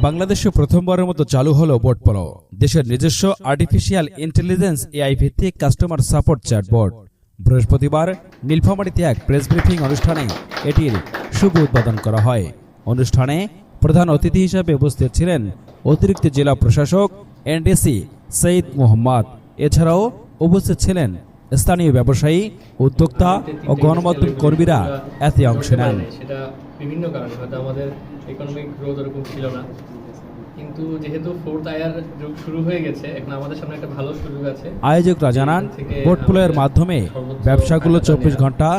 বাংলাদেশে প্রথমবারের মতো চালু হলো বোটপলো, দেশের নিজস্ব আর্টিফিশিয়াল ইন্টেলিজেন্স এআই ভিত্তিক কাস্টমার সাপোর্ট চ্যাটবট। বৃহস্পতিবার নীলফামারীতে এক প্রেস ব্রিফিং অনুষ্ঠানে এটির শুভ উদ্বোধন করা হয়। অনুষ্ঠানে প্রধান অতিথি হিসেবে উপস্থিত ছিলেন অতিরিক্ত জেলা প্রশাসক এনডিসি সৈয়দ মোহাম্মদ। এছাড়াও উপস্থিত ছিলেন স্থানীয় ব্যবসায়ী, উদ্যোক্তা ও গণমাধ্যম কর্মীরা এতে অংশ নেন। সেটা বিভিন্ন কারণে হয়তো আমাদের ইকোনমিক গ্রোথ এরকম ছিল না, কিন্তু যেহেতু ফোর্থ আয়ার যুগ শুরু হয়ে গেছে, এখন আমাদের সামনে একটা ভালো সুযোগ আছে। আয়োজকরা জানান, বোটপলোর মাধ্যমে ব্যবসাগুলো 24 ঘন্টা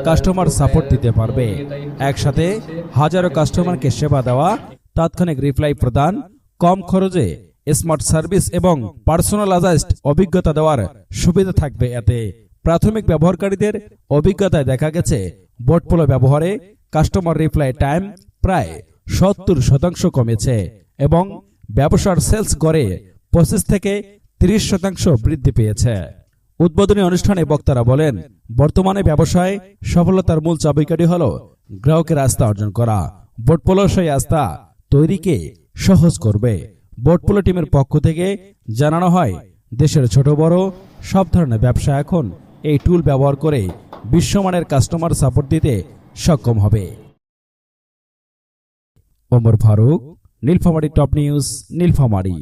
কাস্টমার সাপোর্ট দিতে পারবে। একসাথে হাজারো কাস্টমারকে সেবা দেওয়া, তাৎক্ষণিক রিপ্লাই প্রদান, কম খরচে স্মার্ট সার্ভিস এবং পার্সোনালাইজড অভিজ্ঞতা দেওয়ার সুবিধা থাকবে এতে। প্রাথমিক ব্যবহারকারীদের অভিজ্ঞতায় দেখা গেছে, বোটপলো ব্যবহারে কাস্টমার রিপ্লাই টাইম প্রায় 70% কমেছে এবং ব্যবসার সেলস গড়ে 25 থেকে 30% বৃদ্ধি পেয়েছে। উদ্বোধনী অনুষ্ঠানে বক্তারা বলেন, বর্তমানে ব্যবসায় সফলতার মূল চাবিকাঠি হল গ্রাহকের আস্থা অর্জন করা। বোটপলো সেই আস্থা তৈরিকে সহজ করবে। বোটপলো টিমের পক্ষ থেকে জানানো হয়, দেশের ছোট বড় সব ধরনের ব্যবসা এখন এই টুল ব্যবহার করে বিশ্বমানের কাস্টমার সাপোর্ট দিতে সক্ষম হবে। Omar Faruk, Nilphamari top news, Nilphamari.